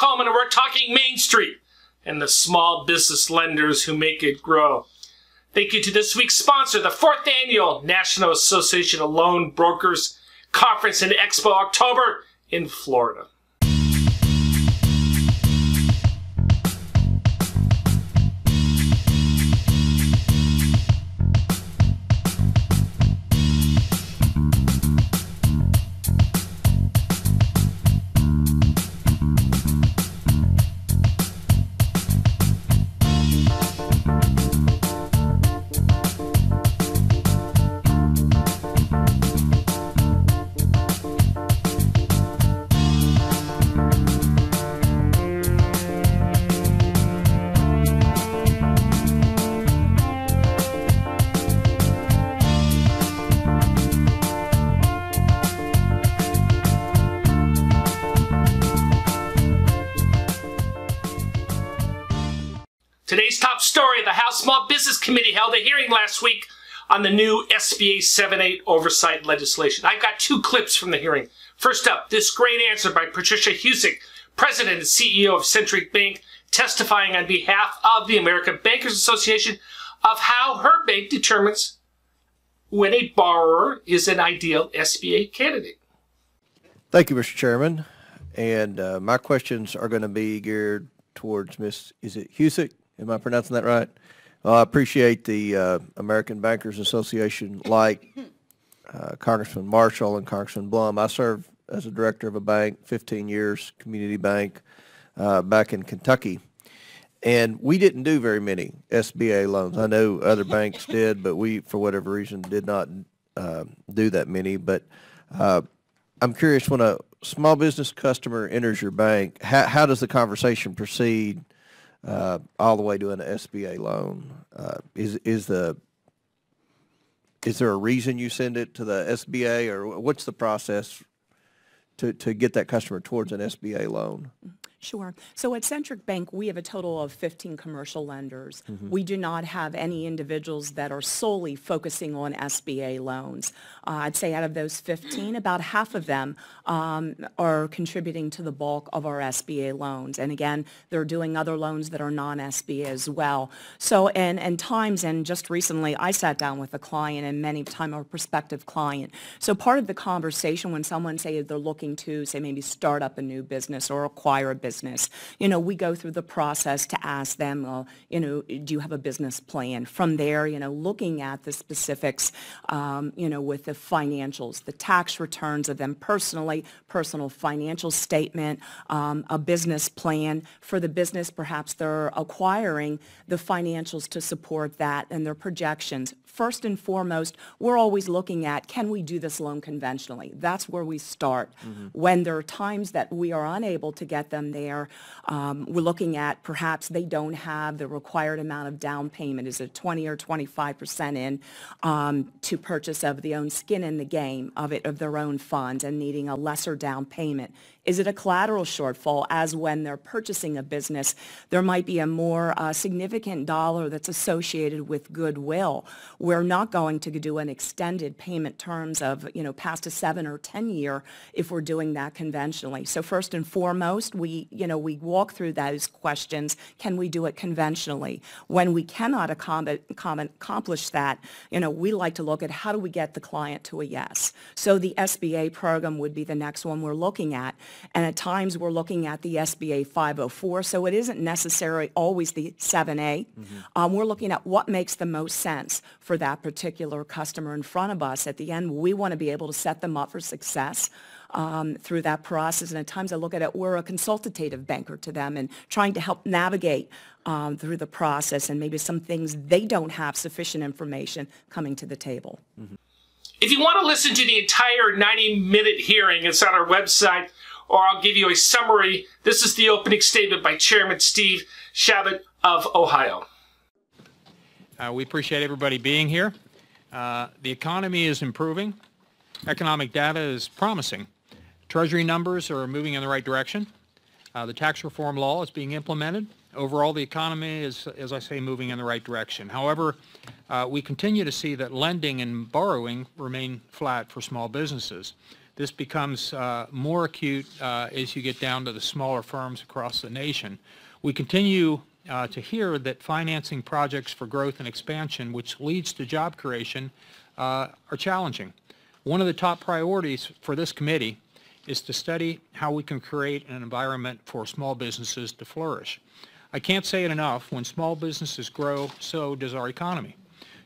Coleman, and we're talking Main Street and the small business lenders who make it grow. Thank you to this week's sponsor, the 4th Annual National Association of Loan Brokers Conference and Expo, October in Florida. Today's top story, the House Small Business Committee held a hearing last week on the new SBA 7(a) oversight legislation. I've got 2 clips from the hearing. First up, this great answer by Patricia Husic, President and CEO of Centric Bank, testifying on behalf of the American Bankers Association of how her bank determines when a borrower is an ideal SBA candidate. Thank you, Mr. Chairman. And my questions are going to be geared towards Ms. Is it Husic? Am I pronouncing that right? Well, I appreciate the American Bankers Association, like Congressman Marshall and Congressman Blum. I served as a director of a bank, 15 years, community bank, back in Kentucky. And we didn't do very many SBA loans. I know other banks did, but we, for whatever reason, did not do that many. But I'm curious, when a small business customer enters your bank, how does the conversation proceed all the way to an SBA loan? Is there a reason you send it to the SBA, or what's the process to get that customer towards an SBA loan? Sure. So at Centric Bank, we have a total of 15 commercial lenders. We do not have any individuals that are solely focusing on SBA loans. I'd say out of those 15, about half of them are contributing to the bulk of our SBA loans. And again, they're doing other loans that are non-SBA as well. So, and times, and just recently, I sat down with a client, and many times a prospective client. So part of the conversation when someone say they're looking to, say, maybe start up a new business or acquire a business, we go through the process to ask them, well, do you have a business plan? From there, looking at the specifics, with the financials, the tax returns of them personal financial statement, a business plan for the business. Perhaps they're acquiring the financials to support that and their projections. First and foremost, we're always looking at, can we do this loan conventionally? That's where we start. When there are times that we are unable to get them there, we're looking at perhaps they don't have the required amount of down payment. Is it 20 or 25% in to purchase of the own skin in the game of their own funds and needing a lesser down payment? Is it a collateral shortfall, as when they're purchasing a business, there might be a more significant dollar that's associated with goodwill? We're not going to do an extended payment terms of, past a 7 or 10 year if we're doing that conventionally. So first and foremost, we walk through those questions. Can we do it conventionally? When we cannot accomplish that, we like to look at how do we get the client to a yes. So the SBA program would be the next one we're looking at. And at times we're looking at the SBA 504, so it isn't necessarily always the 7(a). We're looking at what makes the most sense for that particular customer in front of us. At the end, we want to be able to set them up for success through that process. And at times I look at it, we're a consultative banker to them and trying to help navigate through the process and maybe some things they don't have sufficient information coming to the table. If you want to listen to the entire 90-minute hearing, it's on our website, or I'll give you a summary. This is the opening statement by Chairman Steve Chabot of Ohio. We appreciate everybody being here. The economy is improving. Economic data is promising. Treasury numbers are moving in the right direction. The tax reform law is being implemented. Overall, the economy is, as I say, moving in the right direction. However, we continue to see that lending and borrowing remain flat for small businesses. This becomes more acute as you get down to the smaller firms across the nation. We continue to hear that financing projects for growth and expansion, which leads to job creation, are challenging. One of the top priorities for this committee is to study how we can create an environment for small businesses to flourish. I can't say it enough, when small businesses grow, so does our economy.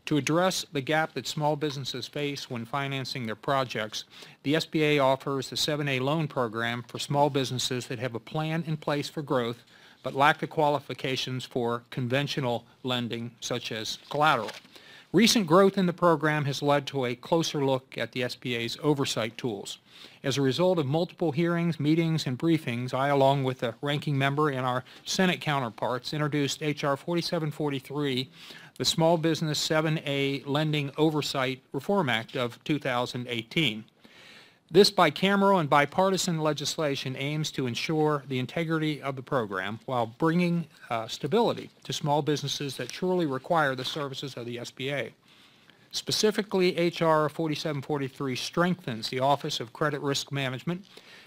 To address the gap that small businesses face when financing their projects, the SBA offers the 7A loan program for small businesses that have a plan in place for growth but lack the qualifications for conventional lending, such as collateral. Recent growth in the program has led to a closer look at the SBA's oversight tools. As a result of multiple hearings, meetings, and briefings, I, along with the ranking member and our Senate counterparts, introduced H.R. 4743, the Small Business 7A Lending Oversight Reform Act of 2018. This bicameral and bipartisan legislation aims to ensure the integrity of the program while bringing stability to small businesses that truly require the services of the SBA. Specifically, H.R. 4743 strengthens the Office of Credit Risk Management,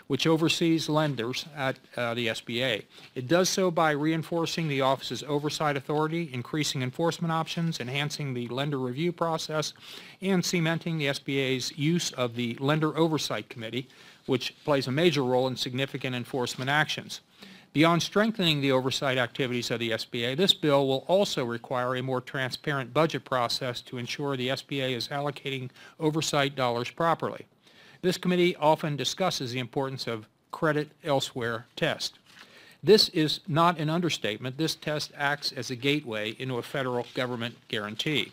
which oversees lenders at the SBA. It does so by reinforcing the office's oversight authority, increasing enforcement options, enhancing the lender review process, and cementing the SBA's use of the Lender Oversight Committee, which plays a major role in significant enforcement actions. Beyond strengthening the oversight activities of the SBA, this bill will also require a more transparent budget process to ensure the SBA is allocating oversight dollars properly. This committee often discusses the importance of credit elsewhere test. This is not an understatement. This test acts as a gateway into a federal government guarantee.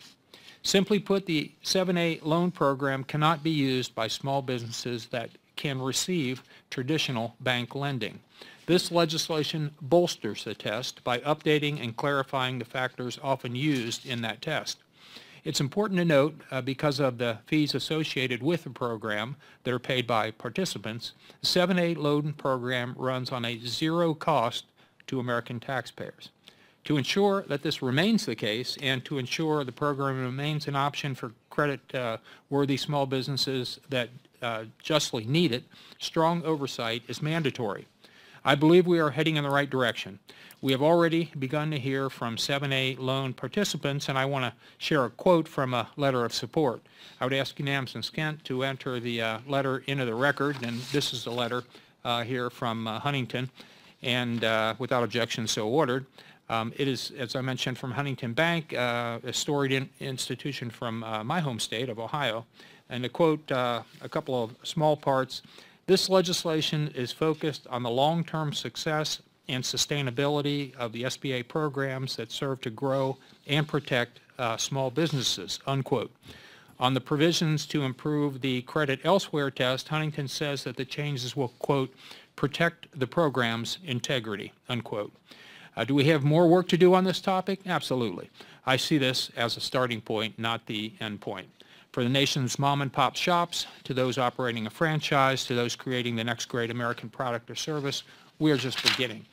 Simply put, the 7A loan program cannot be used by small businesses that can receive traditional bank lending. This legislation bolsters the test by updating and clarifying the factors often used in that test. It's important to note, because of the fees associated with the program that are paid by participants, the 7A loan program runs on a zero cost to American taxpayers. To ensure that this remains the case and to ensure the program remains an option for credit-worthy small businesses that justly need it, strong oversight is mandatory. I believe we are heading in the right direction. We have already begun to hear from 7A loan participants, and I want to share a quote from a letter of support. I would ask unanimous consent to enter the letter into the record, and this is the letter here from Huntington, and without objection, so ordered. It is, as I mentioned, from Huntington Bank, a storied institution from my home state of Ohio. And to quote a couple of small parts, "This legislation is focused on the long-term success and sustainability of the SBA programs that serve to grow and protect small businesses," unquote. On the provisions to improve the credit elsewhere test, Huntington says that the changes will, quote, "protect the program's integrity," unquote. Do we have more work to do on this topic? Absolutely. I see this as a starting point, not the end point. For the nation's mom and pop shops, to those operating a franchise, to those creating the next great American product or service, we are just beginning.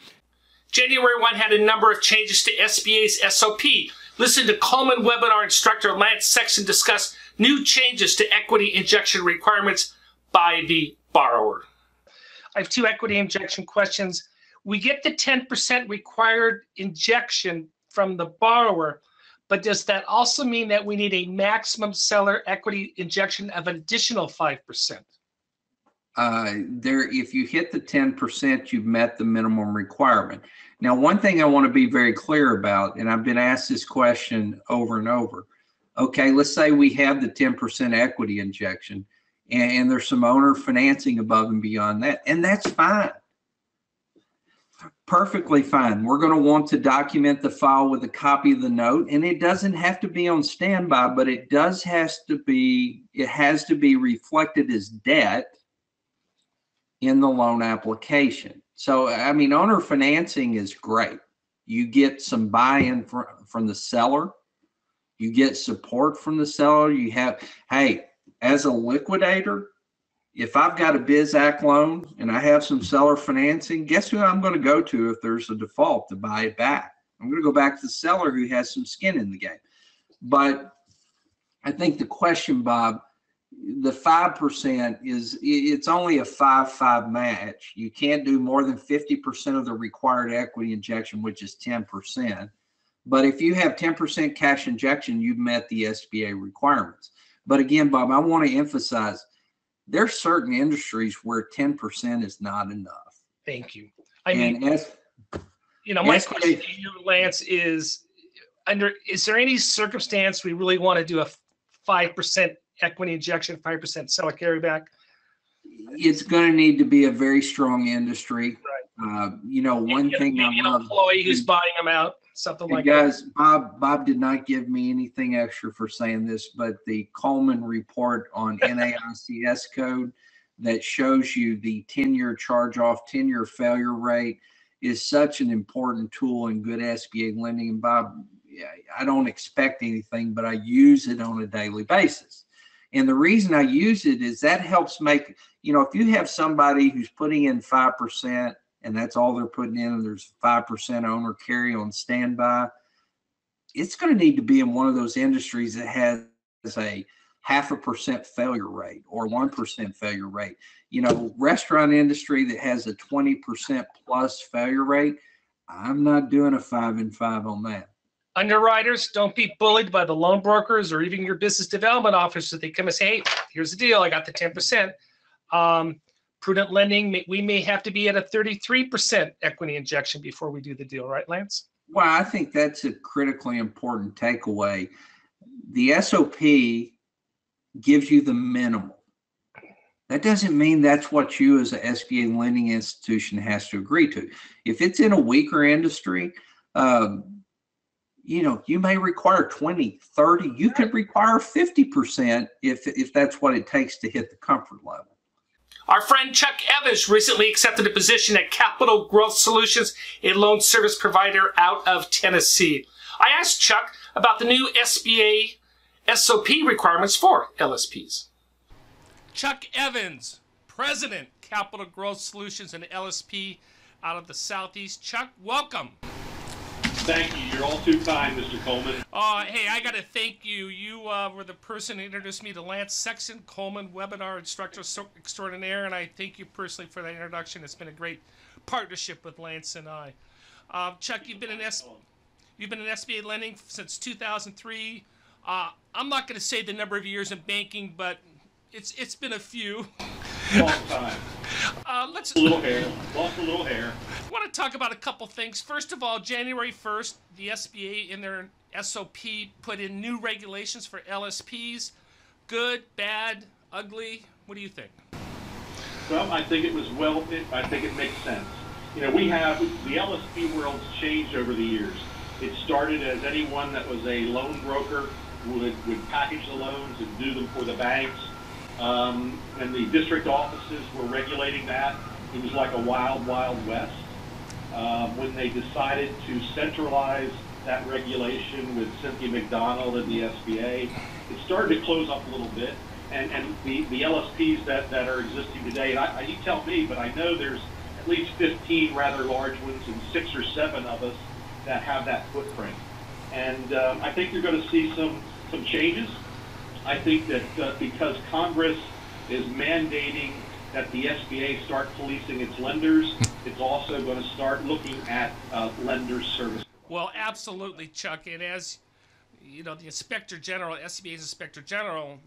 January 1 had a number of changes to SBA's SOP. Listen to Coleman webinar instructor Lance Sexton discuss new changes to equity injection requirements by the borrower. I have two equity injection questions. We get the 10% required injection from the borrower, but does that also mean that we need a maximum seller equity injection of an additional 5%? If you hit the 10%, you've met the minimum requirement. Now, one thing I want to be very clear about, and I've been asked this question over and over. Okay, let's say we have the 10% equity injection, and there's some owner financing above and beyond that, and that's fine. Perfectly fine. We're going to want to document the file with a copy of the note, and it doesn't have to be on standby, but it has to be reflected as debt in the loan application. So, I mean, owner financing is great. You get some buy-in from the seller. You get support from the seller. You have, hey, as a liquidator, if I've got a BizAct loan and I have some seller financing, guess who I'm going to go to if there's a default to buy it back? I'm going to go back to the seller who has some skin in the game. But I think the question, Bob, the 5% it's only a 5-5 match. You can't do more than 50% of the required equity injection, which is 10%. But if you have 10% cash injection, you've met the SBA requirements. But again, Bob, I want to emphasize there's certain industries where 10% is not enough. Thank you. I mean, my question to you, Lance, is there any circumstance we really want to do a 5% equity injection, 5% seller carryback? It's going to need to be a very strong industry. Right. One thing maybe an employee who's buying them out, something like that. Bob did not give me anything extra for saying this, but the Coleman report on NAICS code that shows you the 10-year charge-off, 10-year failure rate is such an important tool in good SBA lending. And Bob, I don't expect anything, but I use it on a daily basis. And the reason I use it is that helps make, if you have somebody who's putting in 5% and that's all they're putting in, and there's 5% owner carry on standby, it's going to need to be in one of those industries that has a 0.5% failure rate or 1% failure rate. Restaurant industry that has a 20% plus failure rate, I'm not doing a 5 and 5 on that. Underwriters, don't be bullied by the loan brokers or even your business development officer. They come and say, hey, here's the deal. I got the 10%. Prudent lending, we may have to be at a 33% equity injection before we do the deal. Right, Lance? Well, I think that's a critically important takeaway. The SOP gives you the minimum. That doesn't mean that's what you as an SBA lending institution has to agree to. If it's in a weaker industry, you may require 20, 30, you could require 50% if that's what it takes to hit the comfort level. Our friend Chuck Evans recently accepted a position at Capital Growth Solutions, a loan service provider out of Tennessee. I asked Chuck about the new SBA SOP requirements for LSPs. Chuck Evans, President, Capital Growth Solutions and LSP out of the Southeast. Chuck, welcome. Thank you. You're all too kind, Mr. Coleman. Hey, I got to thank you. You were the person who introduced me to Lance Sexton, Coleman webinar instructor extraordinaire, and I thank you personally for that introduction. It's been a great partnership with Lance and I. Chuck, you've been in SBA lending since 2003. I'm not going to say the number of years in banking, but it's been a few. Long time. Lost a little hair. I want to talk about a couple things. First of all, January 1st, the SBA in their SOP put in new regulations for LSPs. Good, bad, ugly? What do you think? Well, I think it was I think it makes sense. The LSP world's changed over the years. It started as anyone that was a loan broker would package the loans and do them for the banks. And the district offices were regulating that. It was like a wild, wild west. When they decided to centralize that regulation with Cynthia McDonald and the SBA, it started to close up a little bit. And the LSPs that are existing today, and you tell me, but I know there's at least 15 rather large ones and 6 or 7 of us that have that footprint. And I think you're going to see some changes. I think that because Congress is mandating that the SBA start policing its lenders, it's also going to start looking at lender service. Well, absolutely, Chuck. And as you know, the Inspector General, SBA's Inspector General,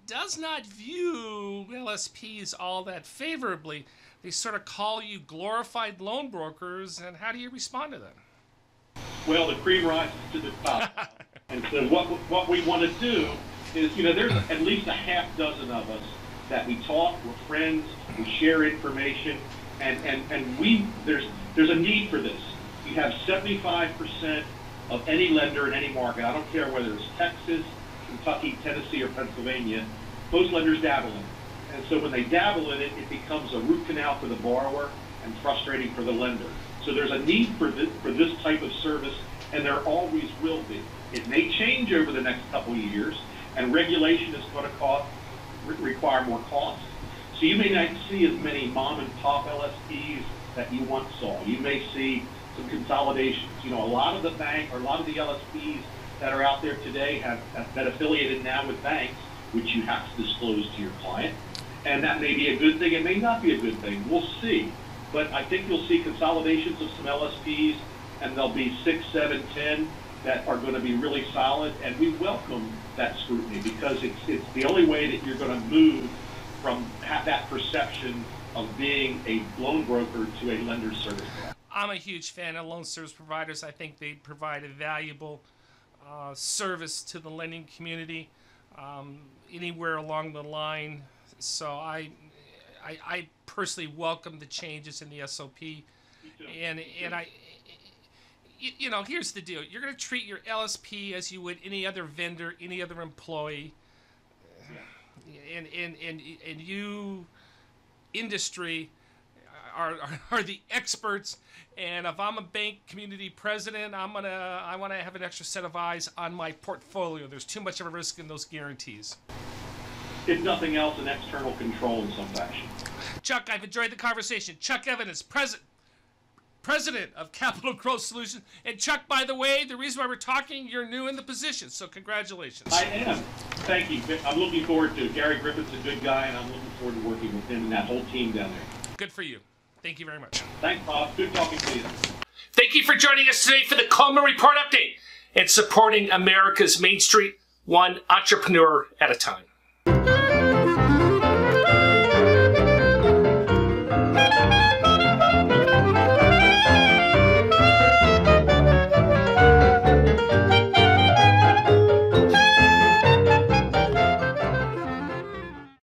does not view LSPs all that favorably. They sort of call you glorified loan brokers, and how do you respond to that? Well, the cream rises to the top. And so what we want to do is, there's at least a half dozen of us that we talk, we're friends, we share information, and there's a need for this. You have 75% of any lender in any market, I don't care whether it's Texas, Kentucky, Tennessee, or Pennsylvania, most lenders dabble in it. And so when they dabble in it, it becomes a root canal for the borrower and frustrating for the lender. So there's a need for this type of service, and there always will be. It may change over the next couple of years, and regulation is going to require more cost. So you may not see as many mom and pop LSPs that you once saw. You may see some consolidations. A lot of the LSPs that are out there today have been affiliated now with banks. which you have to disclose to your client. And that may be a good thing, it may not be a good thing. We'll see. But I think you'll see consolidations of some LSPs, and there'll be 6, 7, 10 that are going to be really solid, and we welcome that scrutiny because it's the only way that you're going to move from that perception of being a loan broker to a lender service provider. I'm a huge fan of loan service providers. I think they provide a valuable service to the lending community anywhere along the line. So I personally welcome the changes in the SOP, and I, you know, here's the deal: you're going to treat your LSP as you would any other vendor, any other employee, and you industry are the experts. And if I'm a bank community president, I want to have an extra set of eyes on my portfolio. There's too much of a risk in those guarantees. If nothing else, an external control in some fashion. Chuck, I've enjoyed the conversation. Chuck Evans, president of Capital Growth Solutions. And Chuck, by the way, the reason why we're talking, you're new in the position, so congratulations. I am. Thank you. I'm looking forward to it. Gary Griffith's a good guy, and I'm looking forward to working with him and that whole team down there. Good for you. Thank you very much. Thanks, Bob. Good talking to you. Thank you for joining us today for the Coleman Report Update and supporting America's Main Street, one entrepreneur at a time.